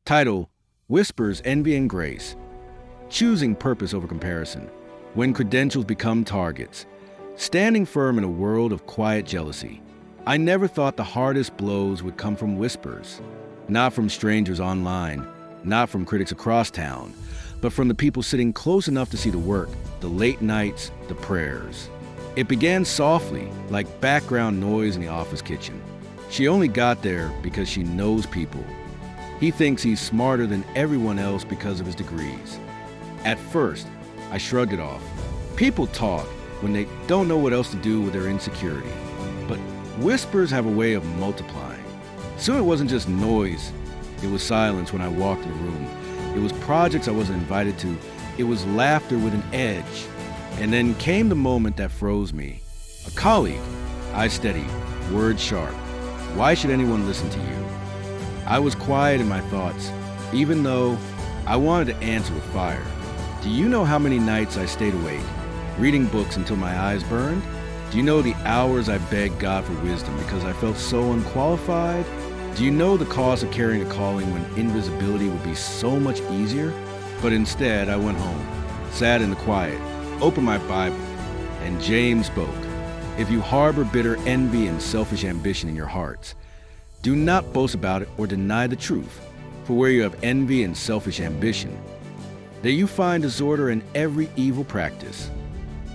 Title: Whispers, Envy, and Grace. Choosing purpose over comparison. When credentials become targets. Standing firm in a world of quiet jealousy. I never thought the hardest blows would come from whispers. Not from strangers online, not from critics across town, but from the people sitting close enough to see the work, the late nights, the prayers. It began softly, like background noise in the office kitchen. She only got there because she knows people. He thinks he's smarter than everyone else because of his degrees. At first, I shrugged it off. People talk when they don't know what else to do with their insecurity. But whispers have a way of multiplying. Soon it wasn't just noise. It was silence when I walked in the room. It was projects I wasn't invited to. It was laughter with an edge. And then came the moment that froze me. A colleague. Eyes steady, words sharp. Why should anyone listen to you? I was quiet in my thoughts, even though I wanted to answer with fire. Do you know how many nights I stayed awake, reading books until my eyes burned? Do you know the hours I begged God for wisdom because I felt so unqualified? Do you know the cost of carrying a calling when invisibility would be so much easier? But instead, I went home, sat in the quiet, opened my Bible, and James spoke. If you harbor bitter envy and selfish ambition in your hearts, do not boast about it or deny the truth. For where you have envy and selfish ambition, there you find disorder in every evil practice.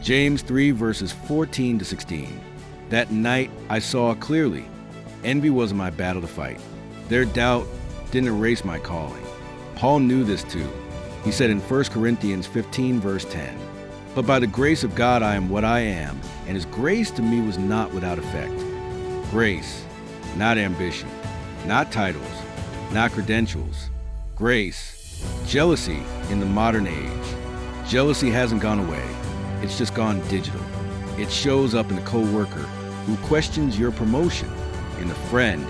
James 3 verses 14 to 16. That night I saw clearly. Envy wasn't my battle to fight. Their doubt didn't erase my calling. Paul knew this too. He said in 1 Corinthians 15 verse 10, "But by the grace of God I am what I am, and his grace to me was not without effect." Grace, not ambition, not titles, not credentials. Grace. Jealousy in the modern age. Jealousy hasn't gone away. It's just gone digital. It shows up in the coworker who questions your promotion, in the friend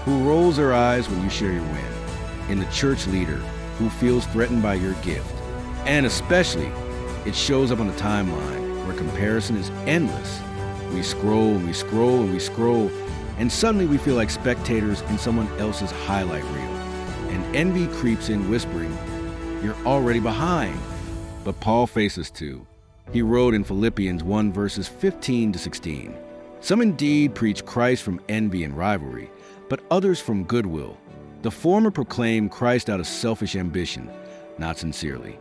who rolls their eyes when you share your win, in the church leader who feels threatened by your gift, and especially it shows up on the timeline where comparison is endless. We scroll and we scroll and we scroll, and suddenly we feel like spectators in someone else's highlight reel. And envy creeps in whispering, "You're already behind." But Paul faces too. He wrote in Philippians 1 verses 15 to 16, "Some indeed preach Christ from envy and rivalry, but others from goodwill. The former proclaim Christ out of selfish ambition, not sincerely."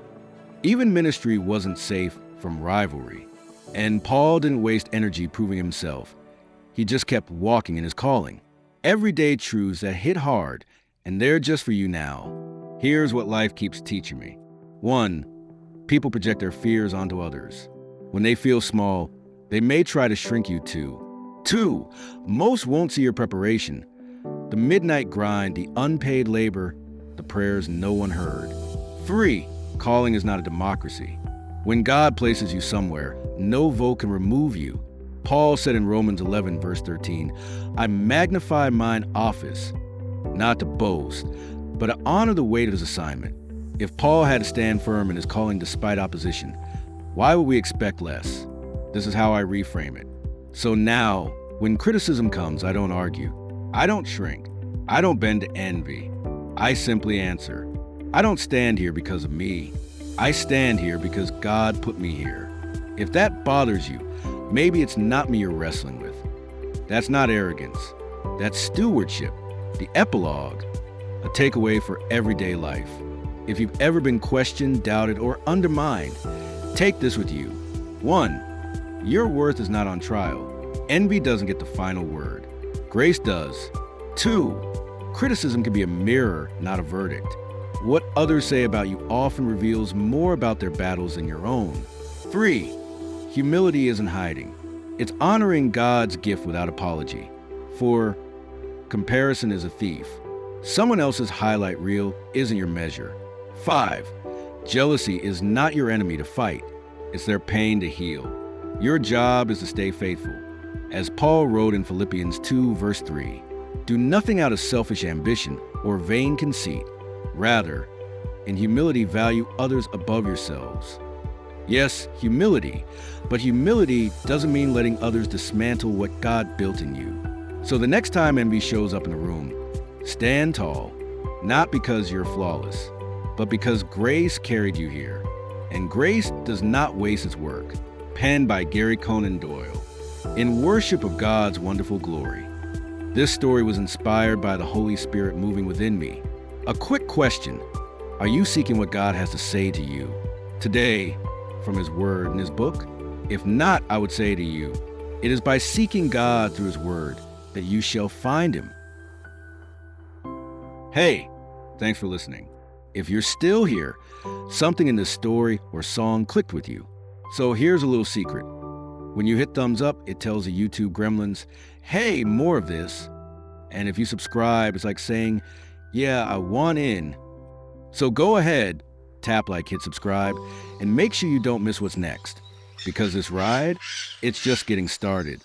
Even ministry wasn't safe from rivalry. And Paul didn't waste energy proving himself. He just kept walking in his calling. Everyday truths that hit hard, and they're just for you now. Here's what life keeps teaching me. 1. People project their fears onto others. When they feel small, they may try to shrink you too. 2. Most won't see your preparation. The midnight grind, the unpaid labor, the prayers no one heard. 3. Calling is not a democracy. When God places you somewhere, no vote can remove you. Paul said in Romans 11 verse 13, "I magnify mine office, not to boast, but to honor the weight of his assignment." If Paul had to stand firm in his calling despite opposition, why would we expect less? This is how I reframe it. So now, when criticism comes, I don't argue. I don't shrink. I don't bend to envy. I simply answer. I don't stand here because of me. I stand here because God put me here. If that bothers you, maybe it's not me you're wrestling with. That's not arrogance. That's stewardship. The epilogue, a takeaway for everyday life. If you've ever been questioned, doubted, or undermined, take this with you. 1. Your worth is not on trial. Envy doesn't get the final word. Grace does. 2. Criticism can be a mirror, not a verdict. What others say about you often reveals more about their battles than your own. 3. Humility isn't hiding. It's honoring God's gift without apology. 4. Comparison is a thief. Someone else's highlight reel isn't your measure. 5. Jealousy is not your enemy to fight. It's their pain to heal. Your job is to stay faithful. As Paul wrote in Philippians 2 verse 3, "Do nothing out of selfish ambition or vain conceit. Rather, in humility value others above yourselves." Yes, humility, but humility doesn't mean letting others dismantle what God built in you. So the next time envy shows up in the room, stand tall, not because you're flawless, but because grace carried you here. And grace does not waste its work. Penned by Gary Conan Doyle. In worship of God's wonderful glory. This story was inspired by the Holy Spirit moving within me. A quick question. Are you seeking what God has to say to you today from His Word in His book? If not, I would say to you, it is by seeking God through His Word that you shall find Him. Hey, thanks for listening. If you're still here, something in this story or song clicked with you. So here's a little secret. When you hit thumbs up, it tells the YouTube gremlins, hey, more of this. And if you subscribe, it's like saying, yeah, I want in. So go ahead, tap like, hit subscribe, and make sure you don't miss what's next. Because this ride, it's just getting started.